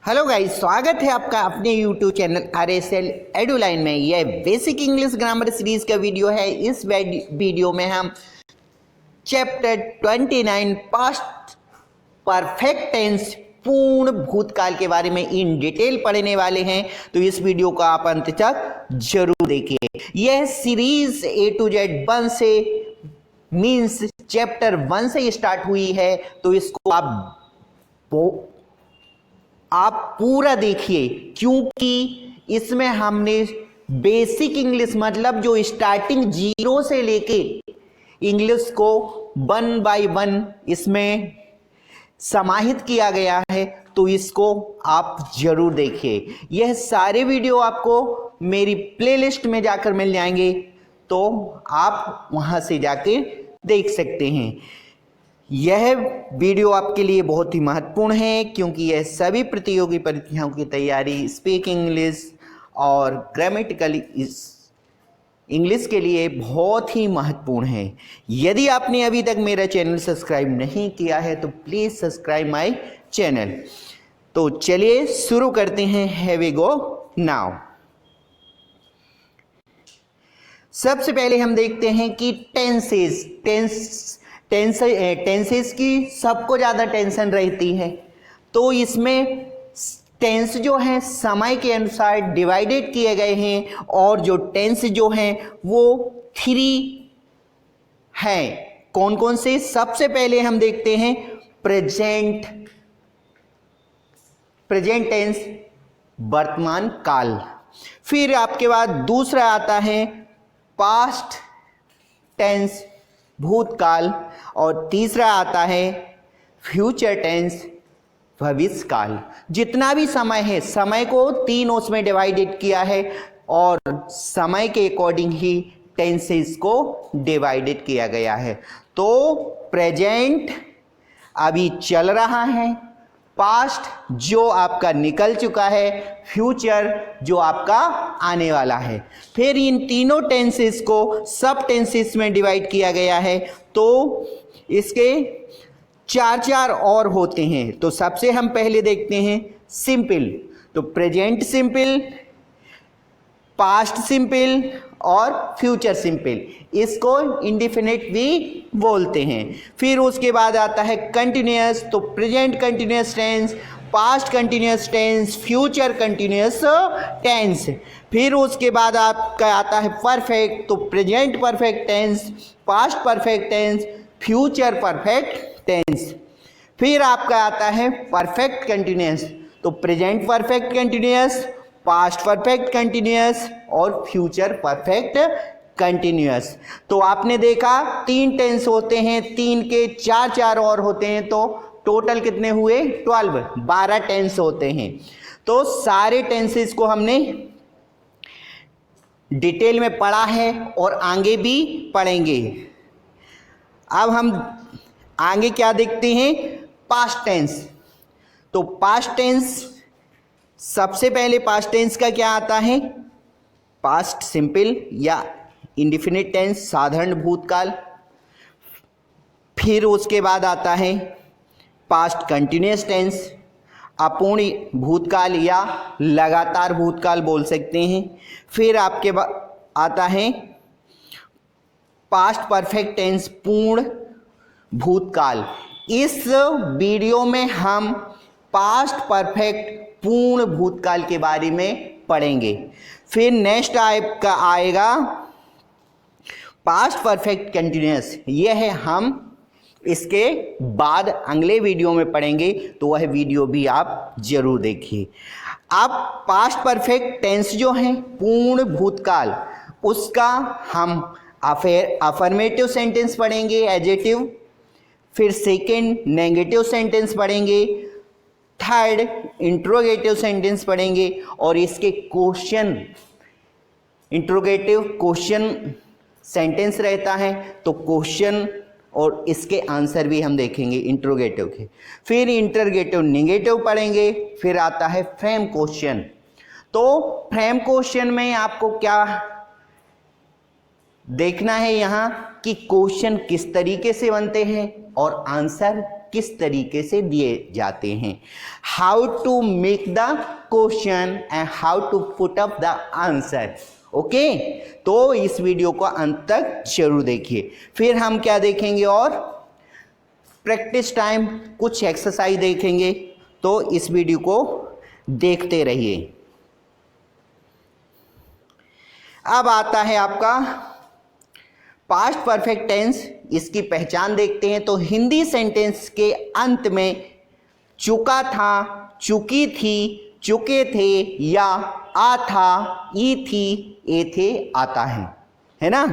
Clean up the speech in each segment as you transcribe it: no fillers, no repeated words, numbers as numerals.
Hello guys, स्वागत है आपका अपने यूट्यूब चैनल RSL एडुलाइन में। यह बेसिक इंग्लिश ग्रामर सीरीज का वीडियो है। इस वीडियो में हम चैप्टर 29 पास्ट परफेक्ट टेंस पूर्ण भूतकाल के बारे में इन डिटेल पढ़ने वाले हैं, तो इस वीडियो को आप अंत तक जरूर देखिए। यह सीरीज A to Z 1 से मीन्स चैप्टर 1 से स्टार्ट हुई है, तो इसको आप पूरा देखिए, क्योंकि इसमें हमने बेसिक इंग्लिश मतलब जो स्टार्टिंग 0 से लेके इंग्लिश को 1 बाय 1 इसमें समाहित किया गया है, तो इसको आप जरूर देखिए। यह सारे वीडियो आपको मेरी प्लेलिस्ट में जाकर मिल जाएंगे, तो आप वहां से जाके देख सकते हैं। यह वीडियो आपके लिए बहुत ही महत्वपूर्ण है, क्योंकि यह सभी प्रतियोगी परीक्षाओं की तैयारी, स्पीकिंग इंग्लिश और ग्रामेटिकल इंग्लिश के लिए बहुत ही महत्वपूर्ण है। यदि आपने अभी तक मेरा चैनल सब्सक्राइब नहीं किया है तो प्लीज़ सब्सक्राइब माय चैनल। तो चलिए शुरू करते हैं। Have we go now. सबसे पहले हम देखते हैं कि टेंसेस की सबको ज़्यादा टेंशन रहती है, तो इसमें टेंस जो है समय के अनुसार डिवाइडेड किए गए हैं, और जो टेंस जो हैं वो 3 हैं। कौन कौन से? सबसे पहले हम देखते हैं प्रेजेंट टेंस, वर्तमान काल। फिर आपके बाद दूसरा आता है पास्ट टेंस, भूतकाल, और तीसरा आता है फ्यूचर टेंस, भविष्य काल। जितना भी समय है, समय को 3 उसमें डिवाइडेड किया है, और समय के अकॉर्डिंग ही टेंसेस को डिवाइडेड किया गया है। तो प्रेजेंट अभी चल रहा है, पास्ट जो आपका निकल चुका है, फ्यूचर जो आपका आने वाला है। फिर इन तीनों टेंसेस को सब टेंसेस में डिवाइड किया गया है, तो इसके 4 और होते हैं। तो सबसे हम पहले देखते हैं सिंपल। तो प्रेजेंट सिंपल, पास्ट सिंपल और फ्यूचर सिंपल, इसको इंडेफिनिट भी बोलते हैं। फिर उसके बाद आता है कंटिन्यूअस। तो present continuous tense, past continuous tense, future continuous tense. फिर उसके बाद आपका आता है परफेक्ट। तो present perfect tense, past perfect tense, future perfect tense. फिर आपका आता है परफेक्ट कंटिन्यूअस। तो present perfect continuous, past perfect continuous और फ्यूचर परफेक्ट कंटिन्यूअस। तो आपने देखा 3 टेंस होते हैं, 3 के 4 और होते हैं, तो टोटल कितने हुए? 12 टेंस होते हैं। तो सारे टेंसेस को हमने डिटेल में पढ़ा है और आगे भी पढ़ेंगे। अब हम आगे क्या देखते हैं? Past tense. तो पास्ट टेंस, सबसे पहले पास्ट टेंस का क्या आता है? पास्ट सिंपल या इंडेफिनिट टेंस, साधारण भूतकाल। फिर उसके बाद आता है पास्ट कंटिन्यूअस टेंस, अपूर्ण भूतकाल या लगातार भूतकाल बोल सकते हैं। फिर आपके आता है पास्ट परफेक्ट टेंस, पूर्ण भूतकाल। इस वीडियो में हम पास्ट परफेक्ट पूर्ण भूतकाल के बारे में पढ़ेंगे। फिर नेक्स्ट आपका आएगा पास्ट परफेक्ट कंटिन्यूअस। यह हम इसके बाद अगले वीडियो में पढ़ेंगे, तो वह वीडियो भी आप जरूर देखिए। अब पास्ट परफेक्ट टेंस जो है पूर्ण भूतकाल, उसका हम अफर्मेटिव सेंटेंस पढ़ेंगे, एडजेक्टिव। फिर सेकंड नेगेटिव सेंटेंस पढ़ेंगे, थर्ड इंट्रोगेटिव सेंटेंस पढ़ेंगे, और इसके क्वेश्चन, इंट्रोगेटिव क्वेश्चन सेंटेंस रहता है, तो क्वेश्चन और इसके आंसर भी हम देखेंगे इंट्रोगेटिव के। फिर इंटरगेटिव नेगेटिव पढ़ेंगे। फिर आता है फ्रेम क्वेश्चन। तो फ्रेम क्वेश्चन में आपको क्या देखना है यहाँ कि क्वेश्चन किस तरीके से बनते हैं और आंसर किस तरीके से दिए जाते हैं, how to make the question and how to put up the answer. Okay, तो इस वीडियो को अंत तक जरूर देखिए। फिर हम क्या देखेंगे, और प्रैक्टिस टाइम कुछ एक्सरसाइज देखेंगे, तो इस वीडियो को देखते रहिए। अब आता है आपका पास्ट परफेक्ट टेंस। इसकी पहचान देखते हैं। तो हिंदी सेंटेंस के अंत में चुका था, चुकी थी, चुके थे या आ था, ई थी, ए थे आता है ना।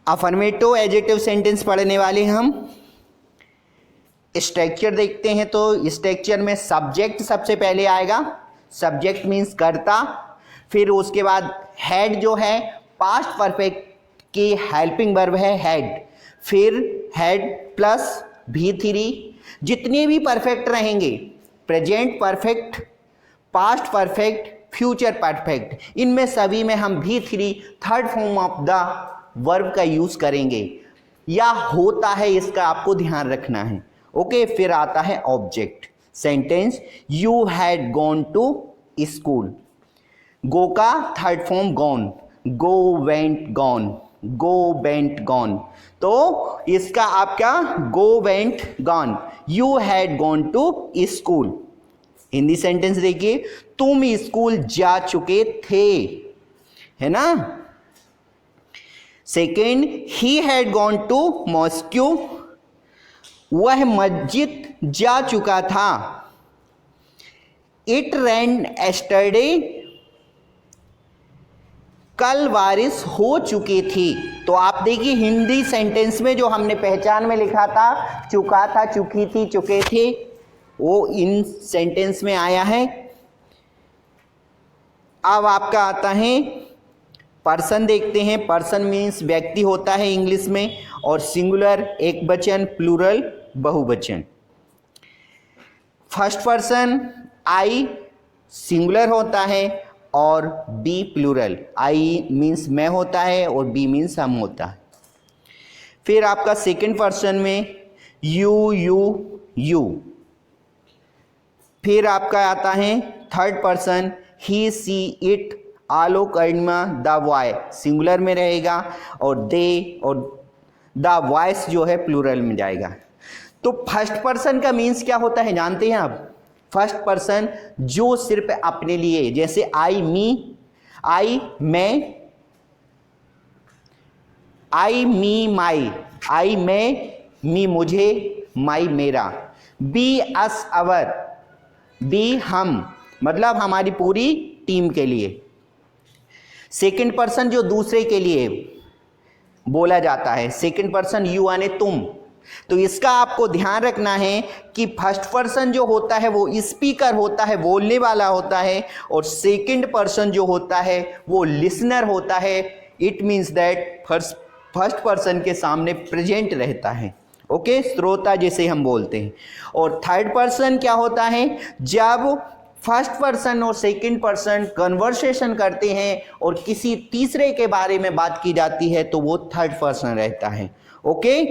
अफर्मेटिव एडजेक्टिव सेंटेंस पढ़ने वाले हम। स्ट्रक्चर देखते हैं। तो स्ट्रक्चर में सब्जेक्ट सबसे पहले आएगा। सब्जेक्ट मीन्स कर्ता। फिर उसके बाद हेड जो है पास्ट परफेक्ट की हेल्पिंग वर्ब है हेड। फिर हेड प्लस V3। जितने भी परफेक्ट रहेंगे, present perfect, past perfect, future perfect, इनमें सभी में हम V3 third form of the verb का यूज करेंगे, या होता है, इसका आपको ध्यान रखना है। ओके, फिर आता है object. Sentence, you had gone to school. Go का third form gone, go went gone, go went gone. तो इसका आपका go went gone, you had gone to school. Hindi sentence देखिए, तुम स्कूल जा चुके थे, है ना। Second, he had gone to mosque. वह मस्जिद जा चुका था। It rain yesterday. कल बारिश हो चुकी थी। तो आप देखिए हिंदी सेंटेंस में जो हमने पहचान में लिखा था, चुका था, चुकी थी, चुके थे, वो इन सेंटेंस में आया है। अब आपका आता है पर्सन देखते हैं। पर्सन मीन्स व्यक्ति होता है इंग्लिश में, और सिंगुलर एक वचन, प्लूरल बहुवचन। फर्स्ट पर्सन आई सिंगुलर होता है और बी प्लूरल। आई मीन्स मैं होता है और बी मीन्स हम होता है। फिर आपका सेकंड पर्सन में यू, यू, यू। फिर आपका आता है third person he, she, it, Alok, Arima, the boy singular में रहेगा, और दे और द वॉइस जो है प्लूरल में जाएगा। तो फर्स्ट पर्सन का मीन्स क्या होता है जानते हैं आप? फर्स्ट पर्सन जो सिर्फ अपने लिए, जैसे आई मी, आई मैं, आई मी माई, आई मैं, मी मुझे, माई मेरा। बी अस अवर, बी हम, मतलब हमारी पूरी टीम के लिए। सेकंड पर्सन जो दूसरे के लिए बोला जाता है, सेकंड पर्सन यू यानी तुम। तो इसका आपको ध्यान रखना है कि फर्स्ट पर्सन जो होता है वो स्पीकर होता है, बोलने वाला होता है, और सेकंड पर्सन जो होता है वो लिसनर होता है। It means that first person के सामने प्रेजेंट रहता है। ओके, श्रोता जिसे हम बोलते हैं। और थर्ड पर्सन क्या होता है? जब फर्स्ट पर्सन और सेकंड पर्सन कन्वर्सेशन करते हैं और किसी तीसरे के बारे में बात की जाती है तो वो थर्ड पर्सन रहता है। ओके,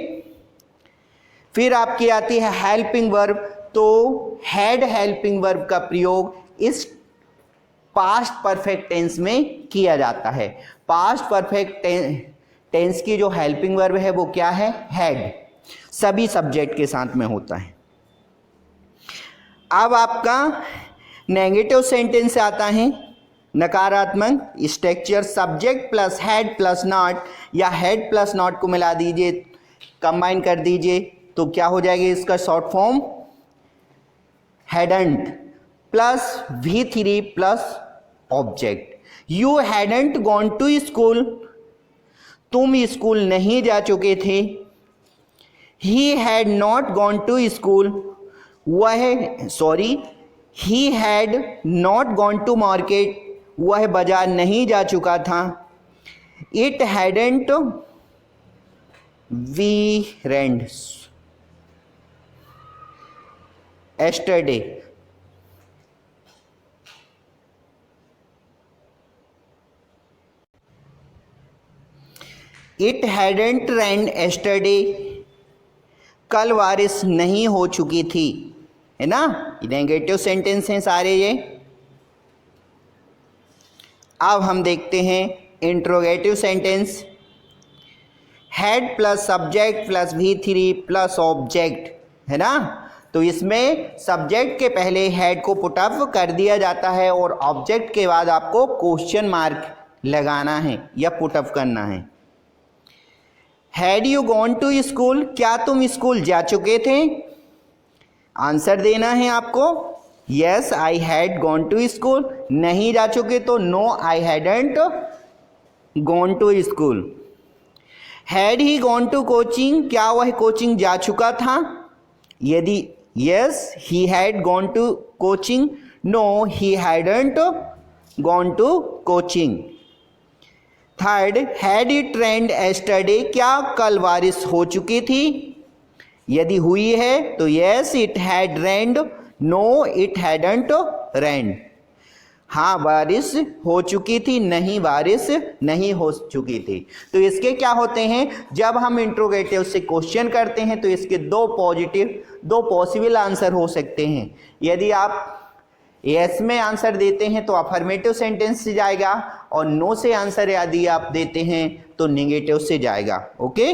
फिर आपकी आती है हेल्पिंग वर्ब। तो हैड हेल्पिंग वर्ब का प्रयोग इस पास्ट परफेक्ट टेंस में किया जाता है। पास्ट परफेक्ट टेंस की जो हेल्पिंग वर्ब है वो क्या है? हैड। सभी सब्जेक्ट के साथ में होता है। अब आपका नेगेटिव सेंटेंस आता है, नकारात्मक। Structure subject plus head plus not, या हेड प्लस नॉट को मिला दीजिए, कंबाइन कर दीजिए, तो क्या हो जाएगा इसका short form? Hadn't plus V3 plus object. You hadn't gone to school, तुम स्कूल नहीं जा चुके थे। He had not gone to school, he had not gone to market, वह बाजार नहीं जा चुका था। It hadn't weren't yesterday, it hadn't rain yesterday, कल बारिश नहीं हो चुकी थी, है ना। नेगेटिव सेंटेंस हैं सारे ये। अब हम देखते हैं interrogative sentence. Had plus subject plus V3 plus object, है ना। तो इसमें सब्जेक्ट के पहले हैड को पुटअप कर दिया जाता है और ऑब्जेक्ट के बाद आपको क्वेश्चन मार्क लगाना है या पुटअप करना है। Had you gone to school, क्या तुम स्कूल जा चुके थे? आंसर देना है आपको। Yes I had gone to school. नहीं जा चुके तो no I hadn't gone to school. Had he gone to coaching, क्या वह कोचिंग जा चुका था? यदि yes he had gone to coaching, no he hadn't gone to coaching. Third, had it rained yesterday, क्या कल बारिश हो चुकी थी? यदि हुई है तो yes it had rained, no it hadn't rained. हाँ बारिश हो चुकी थी, नहीं बारिश नहीं हो चुकी थी। तो इसके क्या होते हैं, जब हम इंट्रोगेटिव से क्वेश्चन करते हैं तो इसके दो पॉसिबल आंसर हो सकते हैं। यदि आप यस में आंसर देते हैं तो अफर्मेटिव सेंटेंस से जाएगा और नो से आंसर यदि आप देते हैं तो नेगेटिव से जाएगा। ओके,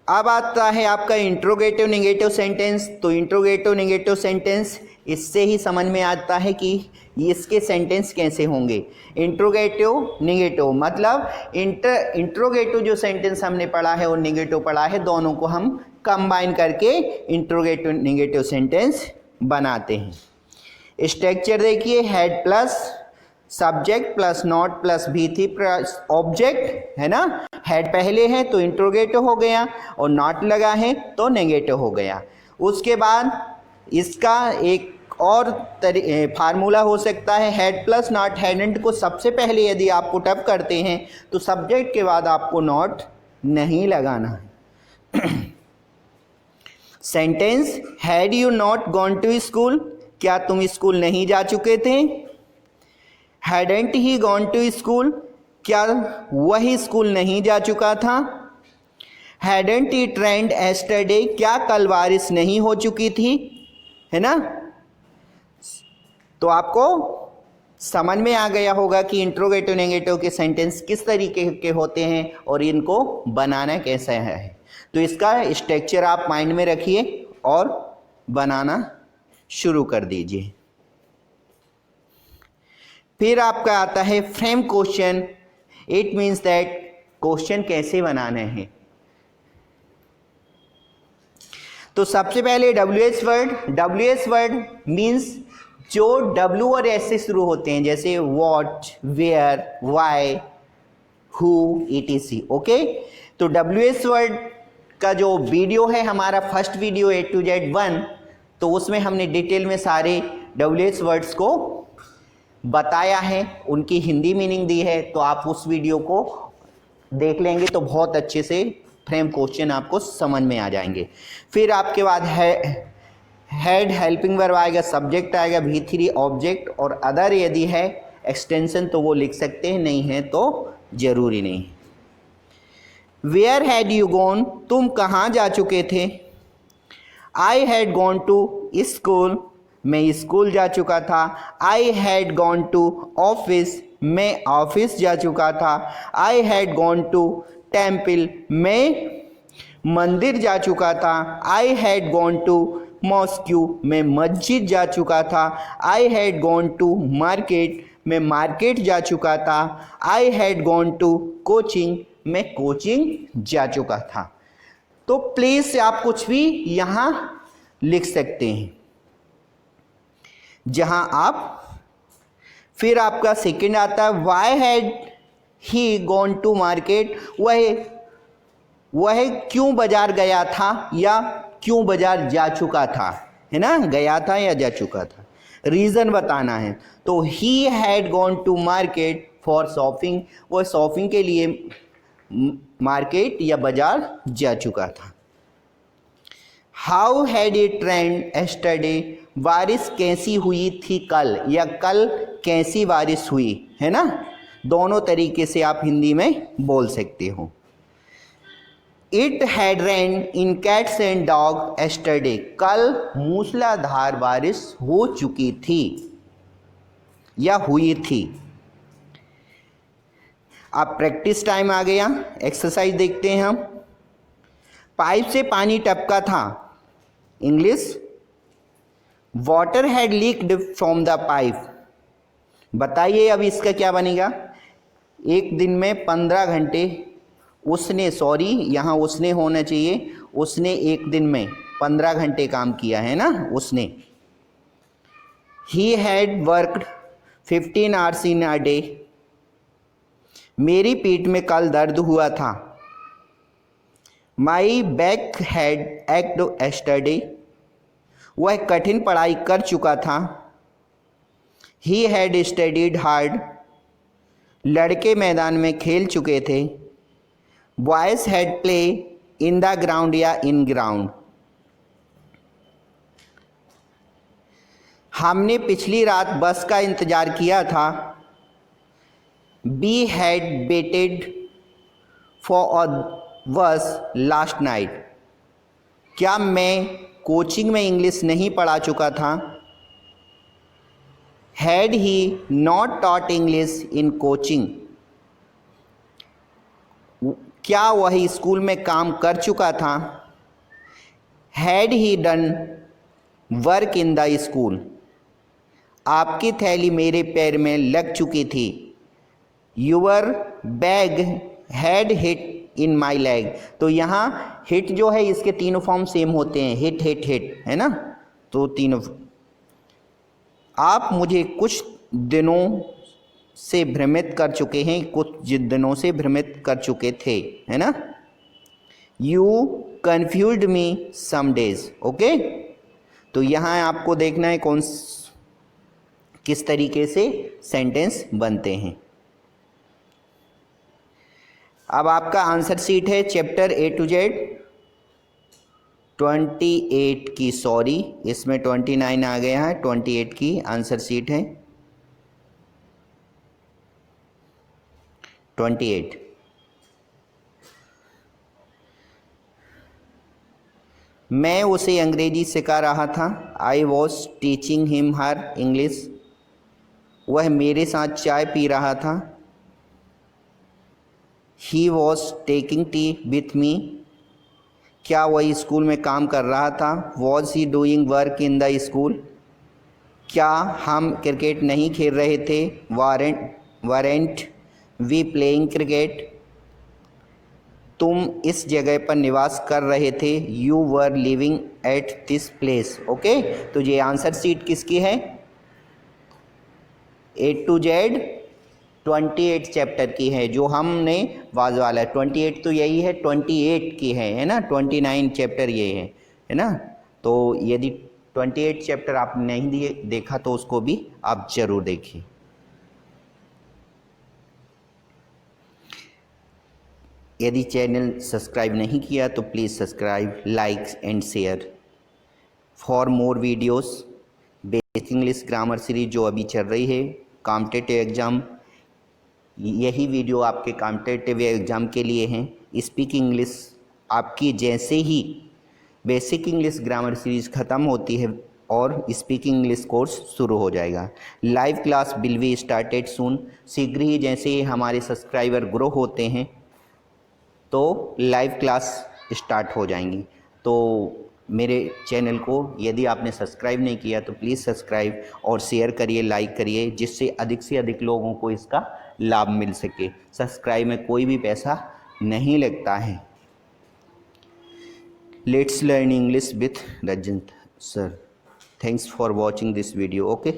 अब आता है आपका इंट्रोगेटिव नेगेटिव सेंटेंस। तो इंट्रोगेटिव नेगेटिव सेंटेंस इससे ही समझ में आता है कि इसके सेंटेंस कैसे होंगे। इंट्रोगेटिव नेगेटिव मतलब इंट्रोगेटिव जो सेंटेंस हमने पढ़ा है और नेगेटिव पढ़ा है, दोनों को हम कंबाइन करके इंट्रोगेटिव नेगेटिव सेंटेंस बनाते हैं। स्ट्रक्चर देखिए, head plus subject plus not plus V3 plus object, है ना। हेड पहले है तो इंट्रोगेटिव हो गया और नॉट लगा है तो नेगेटिव हो गया। उसके बाद इसका एक और फार्मूला हो सकता है, हेड प्लस नॉट हैडंट को सबसे पहले यदि आप पुटअप करते हैं तो सब्जेक्ट के बाद आपको नॉट नहीं लगाना है। Sentence, had you not gone to school, क्या तुम स्कूल नहीं जा चुके थे? Hadn't he gone to school, क्या वह स्कूल नहीं जा चुका था? हैडंट इट रेन्ड एस्टरडे, क्या कल बारिश नहीं हो चुकी थी, है ना। तो आपको समझ में आ गया होगा कि इंट्रोगेटिव नेगेटिव के सेंटेंस किस तरीके के होते हैं और इनको बनाना कैसा है। तो इसका स्ट्रक्चर आप माइंड में रखिए और बनाना शुरू कर दीजिए। फिर आपका आता है frame question. It means that question कैसे बनाने हैं। तो सबसे पहले WH वर्ड मीन्स जो W और S से शुरू होते हैं, जैसे what, where, why, who, etc। Okay, तो WH वर्ड का जो वीडियो है हमारा first video A to Z 1, तो उसमें हमने डिटेल में सारे WH वर्ड्स को बताया है, उनकी हिंदी मीनिंग दी है। तो आप उस वीडियो को देख लेंगे तो बहुत अच्छे से फ्रेम क्वेश्चन आपको समझ में आ जाएंगे। फिर आपके बाद हेड हेल्पिंग वर्ब आएगा, सब्जेक्ट आएगा, V3 ऑब्जेक्ट और अदर यदि है एक्सटेंशन तो वो लिख सकते हैं, नहीं है तो जरूरी नहीं। वेयर हैड यू गॉन, तुम कहाँ जा चुके थे? I had gone to school, मैं स्कूल जा चुका था। I had gone to office, मैं ऑफिस जा चुका था। I had gone to temple, मैं मंदिर जा चुका था। I had gone to mosque, मैं मस्जिद जा चुका था। I had gone to market, मैं मार्केट जा चुका था। I had gone to coaching, मैं कोचिंग जा चुका था। तो प्लेस से आप कुछ भी यहाँ लिख सकते हैं जहां आप। फिर आपका सेकंड आता है why had he gone to market, वह क्यों बाजार गया था या क्यों बाजार जा चुका था, है ना, गया था या जा चुका था, रीजन बताना है। तो he had gone to market for shopping, वह शॉपिंग के लिए मार्केट या बाजार जा चुका था। How had it rained yesterday, बारिश कैसी हुई थी कल या कल कैसी बारिश हुई, है ना। दोनों तरीके से आप हिंदी में बोल सकते हो। It had rain in cats and dog yesterday, कल मूसलाधार बारिश हो चुकी थी या हुई थी। अब प्रैक्टिस टाइम आ गया, एक्सरसाइज देखते हैं हम। पाइप से पानी टपका था, English water had leaked from the pipe. बताइए अब इसका क्या बनेगा। एक दिन में 15 घंटे उसने, सॉरी यहाँ उसने होना चाहिए, उसने एक दिन में 15 घंटे काम किया है ना उसने। He had worked 15 hours in a day, मेरी पीठ में कल दर्द हुआ था। माई बैक हैड एक्ड एस्टरडे, वह कठिन पढ़ाई कर चुका था। ही हैड स्टडीड हार्ड, लड़के मैदान में खेल चुके थे। Boys had play in the ground या इन ग्राउंड, हमने पिछली रात बस का इंतज़ार किया था। Be had waited for a बस लास्ट नाइट, क्या मैं कोचिंग में इंग्लिश नहीं पढ़ा चुका था। Had he not taught English in coaching, क्या वह स्कूल में काम कर चुका था। Had he done work in the school, आपकी थैली मेरे पैर में लग चुकी थी। Your bag had hit in my leg, तो यहाँ हिट जो है इसके तीनों फॉर्म सेम होते हैं, हिट हिट हिट, है ना। तो तीनों, आप मुझे कुछ दिनों से भ्रमित कर चुके हैं, कुछ दिनों से भ्रमित कर चुके थे, है ना। You confused me some days, okay. तो यहाँ आपको देखना है किस तरीके से सेंटेंस बनते हैं। अब आपका आंसर शीट है चैप्टर A to Z 28 की, सॉरी इसमें 29 आ गया है, 28 की आंसर शीट है 28। मैं उसे अंग्रेजी सिखा रहा था। I was teaching him her English, वह मेरे साथ चाय पी रहा था। He was taking tea with me, क्या वह स्कूल में काम कर रहा था। Was he doing work in the school, क्या हम क्रिकेट नहीं खेल रहे थे। वारेंट वी प्लेइंग क्रिकेट, तुम इस जगह पर निवास कर रहे थे। You were living at this place, okay. तो ये आंसर शीट किसकी है, A to Z 28 चैप्टर की है, जो हमने वाज वाला है। 28 तो यही है, 28 की है ना। 29 चैप्टर ये है ना। तो यदि 28 चैप्टर आप नहीं देखा तो उसको भी आप जरूर देखिए। यदि चैनल सब्सक्राइब नहीं किया तो please subscribe, like and share for more videos. Basic English grammar series जो अभी चल रही है कॉम्पिटिटिव एग्ज़ाम, यही वीडियो आपके कॉम्पिटिटिव एग्ज़ाम के लिए हैं। स्पीकिंग इंग्लिश आपकी जैसे ही बेसिक इंग्लिश ग्रामर सीरीज ख़त्म होती है और स्पीकिंग इंग्लिश कोर्स शुरू हो जाएगा। Live class will be started soon, शीघ्र ही जैसे ही हमारे सब्सक्राइबर ग्रो होते हैं तो लाइव क्लास स्टार्ट हो जाएंगी। तो मेरे चैनल को यदि आपने सब्सक्राइब नहीं किया तो प्लीज़ सब्सक्राइब और शेयर करिए, लाइक करिए, जिससे से अधिक लोगों को इसका लाभ मिल सके। सब्सक्राइब में कोई भी पैसा नहीं लगता है। Let's learn English with Rajat sir. Thanks for watching this video, okay.